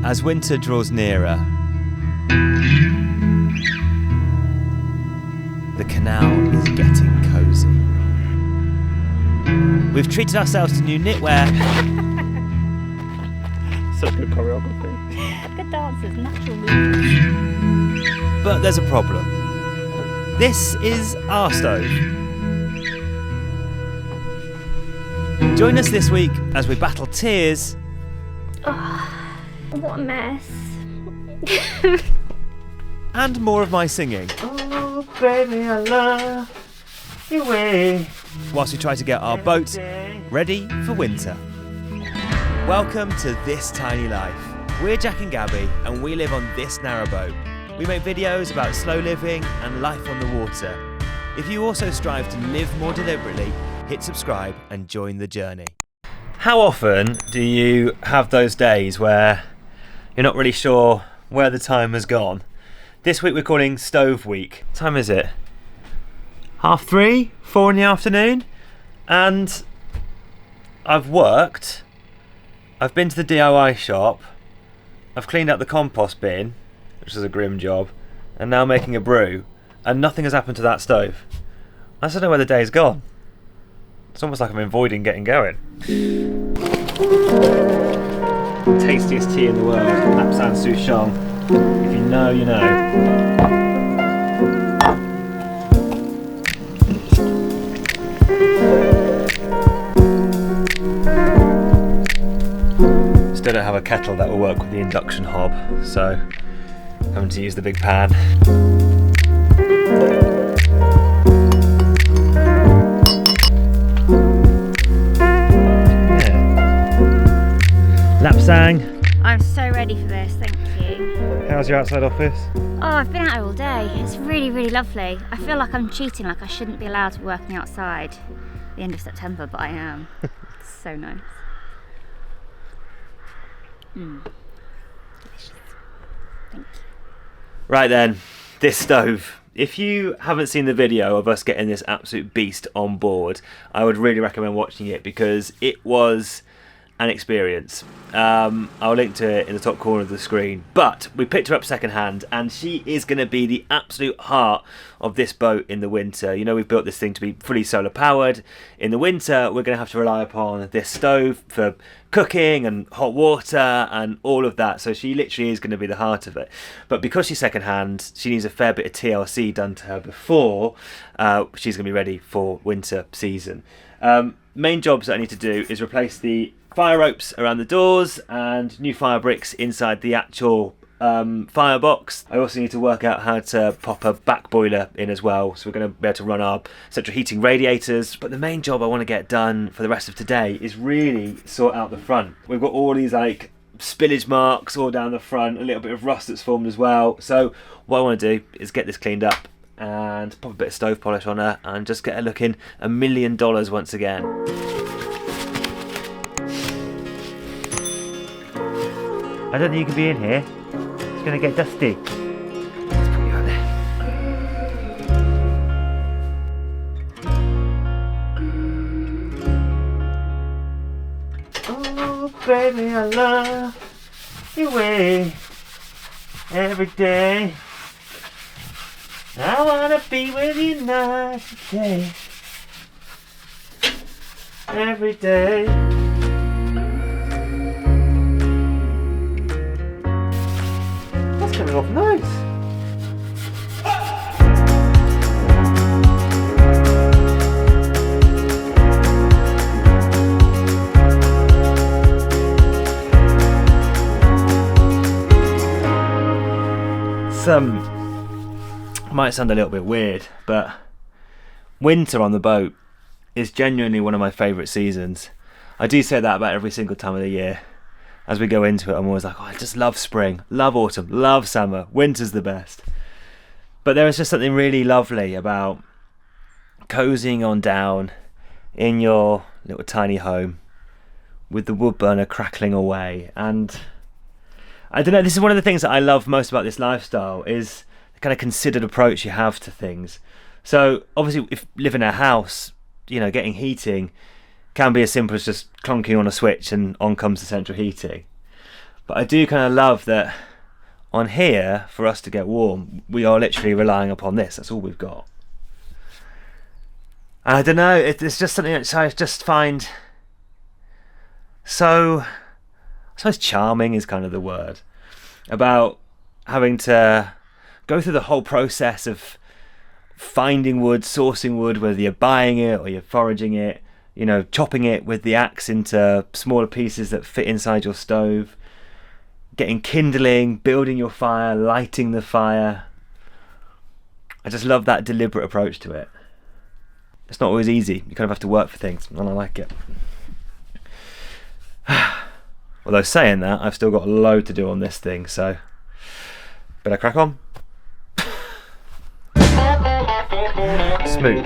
As winter draws nearer, the canal is getting cosy. We've treated ourselves to new knitwear. Such good choreography. Good dancers, natural movements. But there's a problem. This is our stove. Join us this week as we battle tears. Oh, what a mess. And more of my singing. Oh, baby, I love your way. Whilst we try to get our boat ready for winter. Welcome to This Tiny Life. We're Jack and Gabby, and we live on this narrowboat. We make videos about slow living and life on the water. If you also strive to live more deliberately, hit subscribe and join the journey. How often do you have those days where you're not really sure where the time has gone? This week we're calling Stove Week. What time is it? 3:30? 4 in the afternoon? And I've worked. I've been to the DIY shop. I've cleaned out the compost bin, which is a grim job, and now making a brew, and nothing has happened to that stove. I just don't know where the day's gone. It's almost like I'm avoiding getting going. Tastiest tea in the world, Lapsang Souchong. If you know, you know. Still don't have a kettle that will work with the induction hob, so I'm having to use the big pan. Lapsang. I'm so ready for this, thank you. How's your outside office? Oh, I've been out all day. It's really, really lovely. I feel like I'm cheating, like I shouldn't be allowed to be working outside at the end of September, but I am. It's so nice. Delicious. Thank you. Right then, this stove. If you haven't seen the video of us getting this absolute beast on board, I would really recommend watching it because it was an experience. I'll link to it in the top corner of the screen. But we picked her up second hand, and she is going to be the absolute heart of this boat in the winter. You know, we've built this thing to be fully solar powered. In the winter, we're going to have to rely upon this stove for cooking and hot water and all of that. So she literally is going to be the heart of it. But because she's second hand, she needs a fair bit of TLC done to her before she's going to be ready for winter season. Main jobs that I need to do is replace the fire ropes around the doors and new fire bricks inside the actual firebox. I also need to work out how to pop a back boiler in as well, so we're going to be able to run our central heating radiators. But the main job I want to get done for the rest of today is really sort out the front. We've got all these like spillage marks all down the front, a little bit of rust that's formed as well. So what I want to do is get this cleaned up and pop a bit of stove polish on her and just get her looking $1 million once again. I don't think you can be in here. It's going to get dusty. Let's put you out there. Oh, baby, I love your way every day. I wanna be with you night and day. Every day. That's coming off nice. Might sound a little bit weird, but winter on the boat is genuinely one of my favourite seasons. I do say that about every single time of the year. As we go into it, I'm always like, oh, I just love spring, love autumn, love summer, winter's the best. But there is just something really lovely about cozying on down in your little tiny home with the wood burner crackling away. And I don't know, this is one of the things that I love most about this lifestyle is the kind of considered approach you have to things. So obviously if you live in a house, you know, getting heating can be as simple as just clunking on a switch and on comes the central heating. But I do kind of love that on here, for us to get warm, we are literally relying upon this. That's all we've got. And I don't know, it's just something that I just find so, I suppose charming is kind of the word, about having to go through the whole process of finding wood, sourcing wood, whether you're buying it or you're foraging it, you know, chopping it with the axe into smaller pieces that fit inside your stove, getting kindling, building your fire, lighting the fire. I just love that deliberate approach to it. It's not always easy. You kind of have to work for things, and I like it. Although saying that, I've still got a load to do on this thing, so better crack on. Smooth.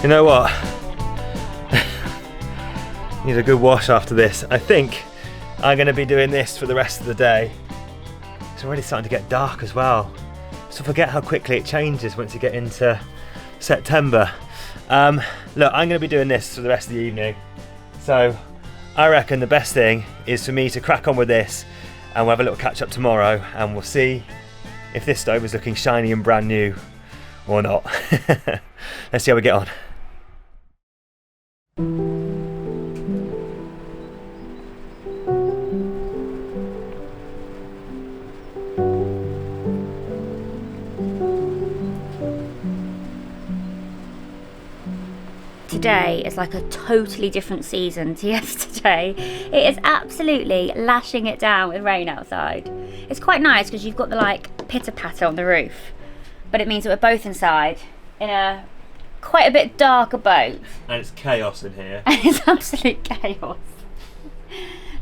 You know what? Need a good wash after this. I think I'm going to be doing this for the rest of the day. It's already starting to get dark as well. So forget how quickly it changes once you get into September. Look, I'm going to be doing this for the rest of the evening. So I reckon the best thing is for me to crack on with this, and we'll have a little catch up tomorrow, and we'll see if this stove is looking shiny and brand new or not. Let's see how we get on. Today is like a totally different season to yesterday. It is absolutely lashing it down with rain outside. It's quite nice because you've got the like pitter patter on the roof, but it means that we're both inside in a quite a bit darker boat. And it's chaos in here. And it's absolute chaos.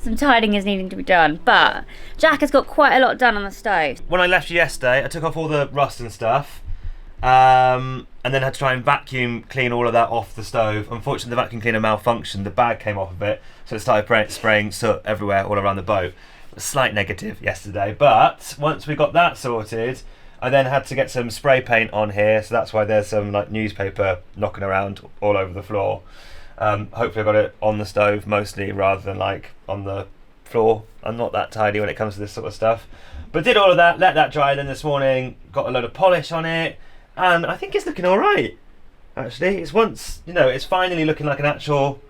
Some tidying is needing to be done, but Jack has got quite a lot done on the stove. When I left you yesterday, I took off all the rust and stuff, and then had to try and vacuum clean all of that off the stove. Unfortunately, the vacuum cleaner malfunctioned, the bag came off of it, so it started spraying soot everywhere all around the boat. A slight negative yesterday, but once we got that sorted, I then had to get some spray paint on here, so that's why there's some like newspaper knocking around all over the floor. Hopefully I got it on the stove mostly rather than like on the floor. I'm not that tidy when it comes to this sort of stuff. But did all of that, let that dry, then this morning got a load of polish on it, and I think it's looking alright. Actually, it's finally looking like an actual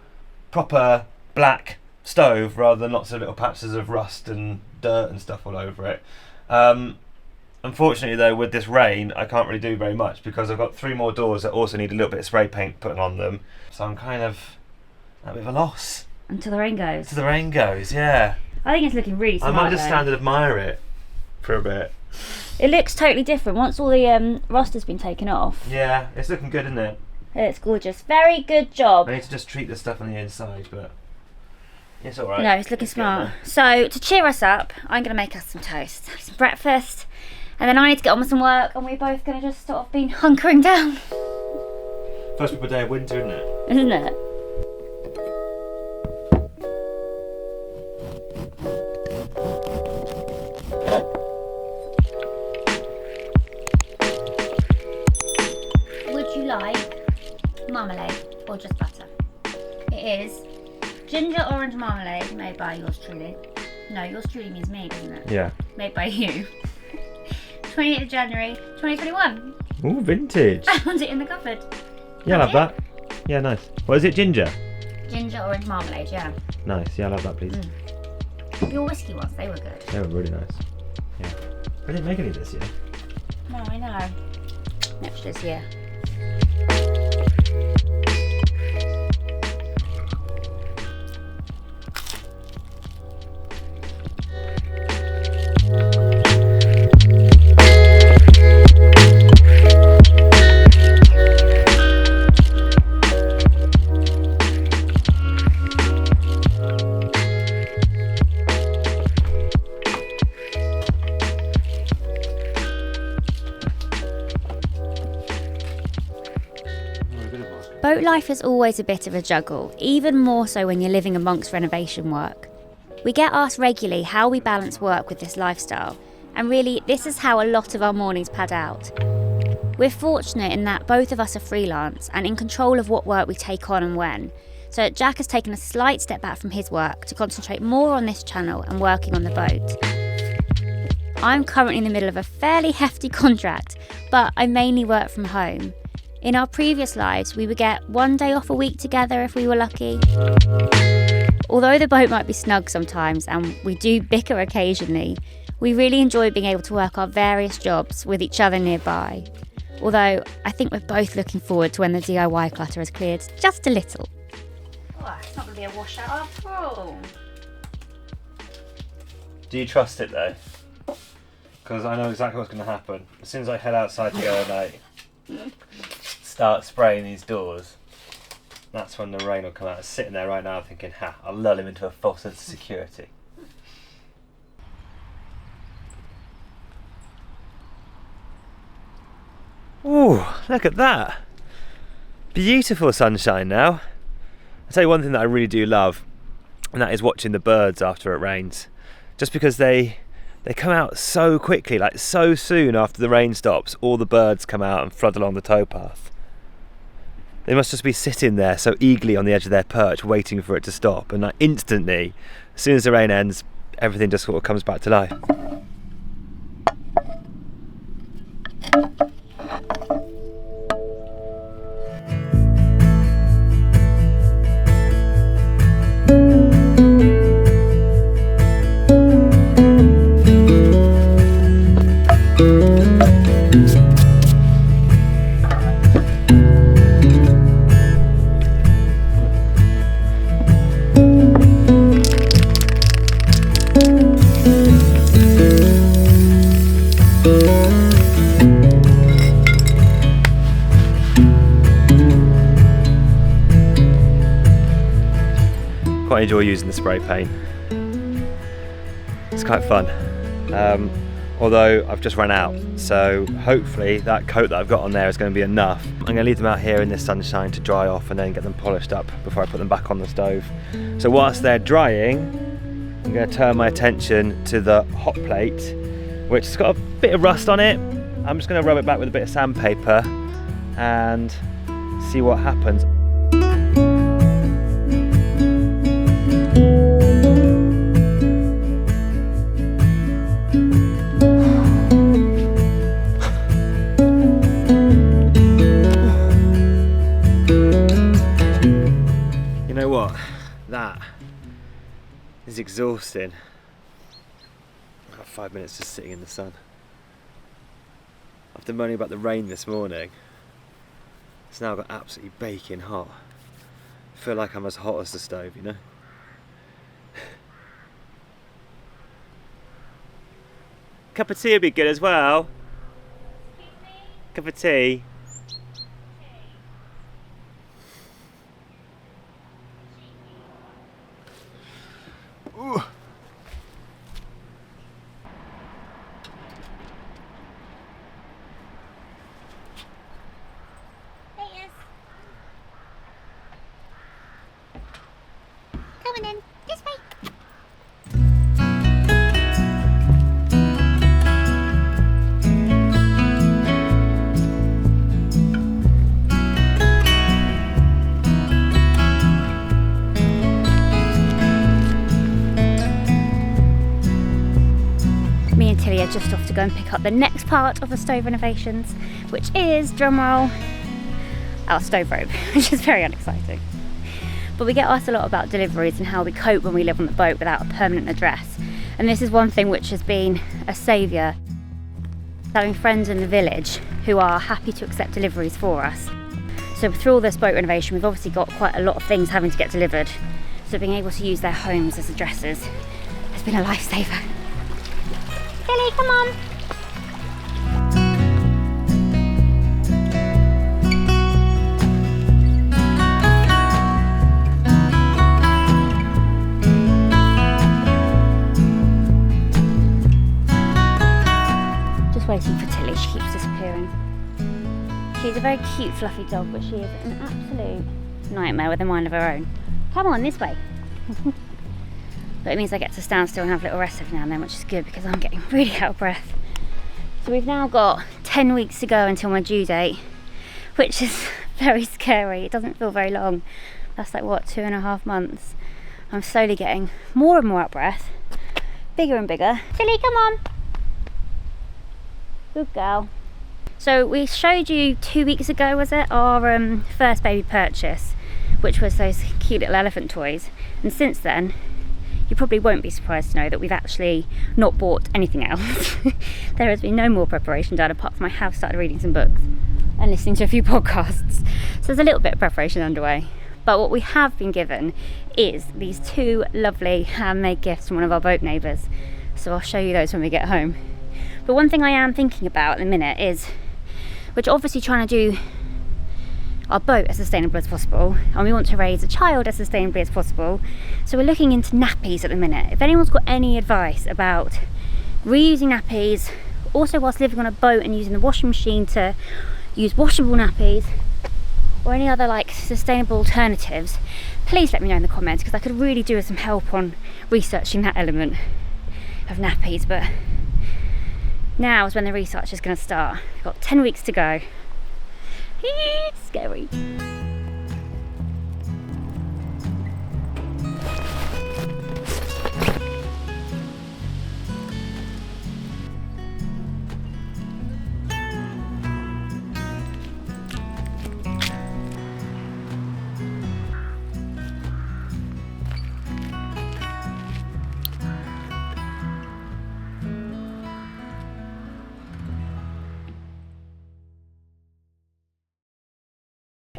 proper black stove rather than lots of little patches of rust and dirt and stuff all over it. Unfortunately though, with this rain, I can't really do very much because I've got 3 more doors that also need a little bit of spray paint put on them. So I'm kind of at a bit of a loss. Until the rain goes. Until the rain goes, yeah. I think it's looking really smart. I might just stand and admire it for a bit. It looks totally different once all the rust has been taken off. Yeah, it's looking good, isn't it? It's gorgeous. Very good job. I need to just treat the stuff on the inside, but it's alright. No, it's looking smart. So to cheer us up, I'm going to make us some toast, some breakfast, and then I need to get on with some work, and we're both going to just sort of be hunkering down. First proper day of winter, isn't it? Isn't it? Would you like marmalade or just butter? It is ginger orange marmalade made by yours truly. No, yours truly means me, doesn't it? Yeah. Made by you. 28th of January 2021. Ooh, vintage. I found it in the cupboard. Yeah, I love that. Yeah, nice. What is it, ginger? Ginger orange marmalade, yeah. Nice, yeah, I love that, please. Your whiskey ones, they were good. They were really nice. Yeah. I didn't make any this year. No, I know. Next this year. Boat life is always a bit of a juggle, even more so when you're living amongst renovation work. We get asked regularly how we balance work with this lifestyle, and really this is how a lot of our mornings pad out. We're fortunate in that both of us are freelance and in control of what work we take on and when. So Jack has taken a slight step back from his work to concentrate more on this channel and working on the boat. I'm currently in the middle of a fairly hefty contract, but I mainly work from home. In our previous lives, we would get one day off a week together if we were lucky. Although the boat might be snug sometimes and we do bicker occasionally, we really enjoy being able to work our various jobs with each other nearby. Although I think we're both looking forward to when the DIY clutter is cleared just a little. Oh, it's not going to be a washout after all. Do you trust it though? Because I know exactly what's going to happen. As soon as I head outside to go and like start spraying these doors, that's when the rain will come out. I'm sitting there right now thinking, I'll lull him into a false sense of security. Ooh, look at that. Beautiful sunshine now. I'll tell you one thing that I really do love, and that is watching the birds after it rains. Just because they come out so quickly, like so soon after the rain stops, all the birds come out and flood along the towpath. They must just be sitting there so eagerly on the edge of their perch waiting for it to stop, and like instantly, as soon as the rain ends, everything just sort of comes back to life. Quite enjoy using the spray paint. It's quite fun. Although I've just run out, so hopefully that coat that I've got on there is going to be enough. I'm going to leave them out here in this sunshine to dry off and then get them polished up before I put them back on the stove. So whilst they're drying, I'm going to turn my attention to the hot plate, which has got a bit of rust on it. I'm just going to rub it back with a bit of sandpaper and see what happens. You know what? That is exhausting. I have 5 minutes just sitting in the sun. After moaning about the rain this morning, it's now got absolutely baking hot. I feel like I'm as hot as the stove, you know? Cup of tea would be good as well. Cup of tea. Ooh. Coming in, this way. Me and Tilly are just off to go and pick up the next part of the stove renovations, which is, drumroll, our stove robe, which is very unexciting. But we get asked a lot about deliveries and how we cope when we live on the boat without a permanent address. And this is one thing which has been a saviour. Having friends in the village who are happy to accept deliveries for us. So through all this boat renovation, we've obviously got quite a lot of things having to get delivered. So being able to use their homes as addresses has been a lifesaver. Billy, come on. Waiting for Tilly, she keeps disappearing. She's a very cute fluffy dog, but she is an absolute nightmare with a mind of her own. Come on, this way. but it means I get to stand still and have a little rest every now and then, which is good because I'm getting really out of breath. So we've now got 10 weeks to go until my due date, which is very scary. It doesn't feel very long. That's like what, 2.5 months. I'm slowly getting more and more out of breath, bigger and bigger. Tilly, come on. Good girl. So we showed you 2 weeks ago, was it, our first baby purchase, which was those cute little elephant toys. And since then, you probably won't be surprised to know that we've actually not bought anything else. There has been no more preparation done, apart from I have started reading some books and listening to a few podcasts. So there's a little bit of preparation underway. But what we have been given is these 2 lovely handmade gifts from one of our boat neighbours. So I'll show you those when we get home. But one thing I am thinking about in a minute is, we're obviously trying to do our boat as sustainable as possible, and we want to raise a child as sustainably as possible. So we're looking into nappies at the minute. If anyone's got any advice about reusing nappies, also whilst living on a boat and using the washing machine to use washable nappies, or any other like sustainable alternatives, please let me know in the comments, because I could really do with some help on researching that element of nappies. But now is when the research is going to start. We've got 10 weeks to go. Scary.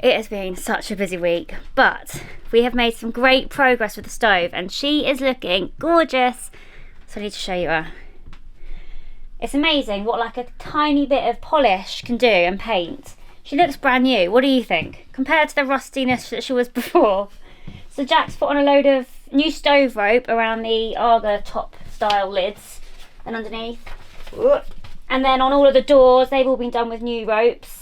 It has been such a busy week, but we have made some great progress with the stove and she is looking gorgeous. So I need to show you her. It's amazing what like a tiny bit of polish can do and paint. She looks brand new. What do you think? Compared to the rustiness that she was before. So Jack's put on a load of new stove rope around the Arga top style lids and underneath. And then on all of the doors, they've all been done with new ropes.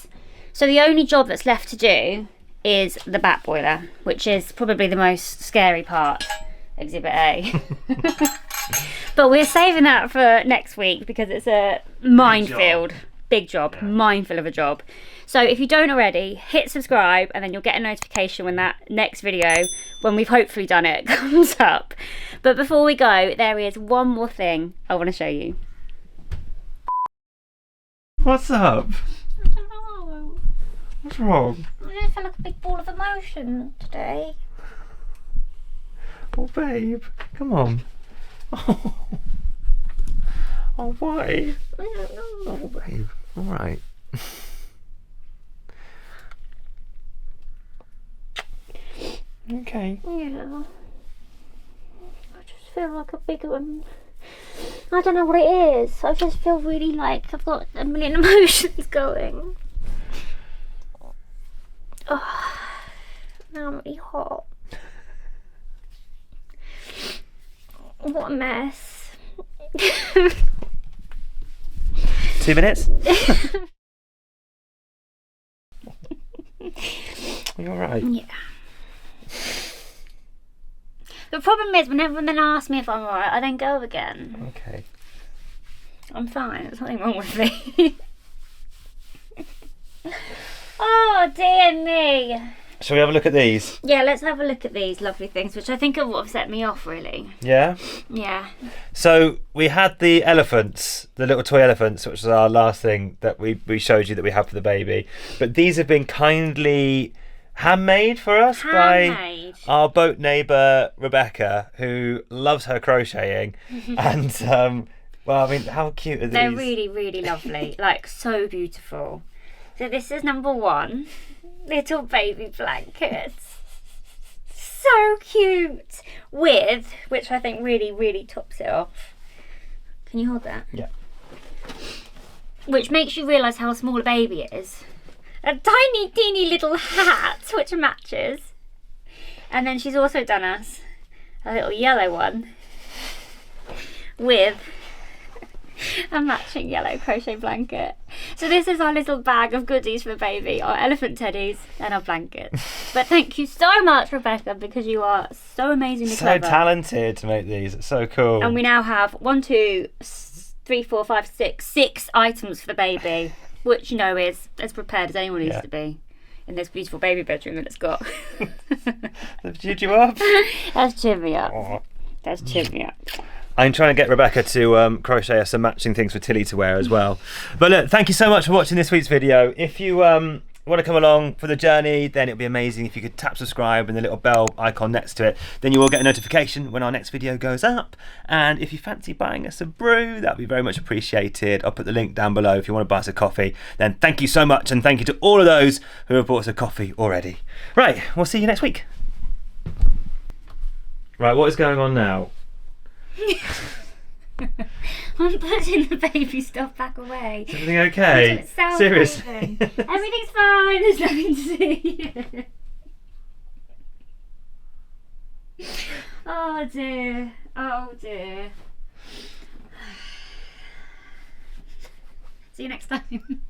So the only job that's left to do is the bat boiler, which is probably the most scary part, Exhibit A. But we're saving that for next week because it's a minefield. Big job, yeah. Minefield of a job. So if you don't already, hit subscribe and then you'll get a notification when that next video, when we've hopefully done it, comes up. But before we go, there is one more thing I want to show you. What's up? I don't know. What's wrong? I just feel like a big ball of emotion today. Oh, babe, come on. Oh, why? I don't know. Oh, babe, all right. Okay. Yeah. I just feel like a big one. I don't know what it is. I just feel really like I've got a million emotions going. Oh, now I'm really hot. What a mess. 2 minutes? Are you alright? Yeah. The problem is, whenever men ask me if I'm alright, I then go again. Okay. I'm fine, there's nothing wrong with me. Oh, dear me. Shall we have a look at these? Yeah, let's have a look at these lovely things, which I think are what have set me off, really. Yeah? Yeah. So we had the elephants, the little toy elephants, which was our last thing that we showed you that we have for the baby. But these have been kindly handmade for us by our boat neighbour Rebecca, who loves her crocheting. And well, I mean, how cute are these? They're really, really lovely. Like, so beautiful. So this is number 1. Little baby blankets. So cute. With, which I think really, really tops it off. Can you hold that? Yeah. Which makes you realise how small a baby is. A tiny, teeny little hat, which matches. And then she's also done us a little yellow one with a matching yellow crochet blanket. So So this is our little bag of goodies for baby, our elephant teddies and our blankets. But thank you so much, Rebecca, because you are so amazingly So clever. talented to make these. It's so cool. And we now have 6 items for the baby, which you know is as prepared as anyone needs to be in this beautiful baby bedroom that it's got. They've cheered you up? That's cheered me up. Aw. That's cheered me up. I'm trying to get Rebecca to crochet us some matching things for Tilly to wear as well. But look, thank you so much for watching this week's video. If you want to come along for the journey, then it'd be amazing if you could tap subscribe and the little bell icon next to it. Then you will get a notification when our next video goes up. And if you fancy buying us a brew, that'd be very much appreciated. I'll put the link down below if you want to buy us a coffee. Then thank you so much, and thank you to all of those who have bought us a coffee already. Right, we'll see you next week. Right, what is going on now? I'm putting the baby stuff back away. Is everything okay? It sounds Seriously? amazing. Everything's fine. There's nothing to see. Oh dear. Oh dear. See you next time.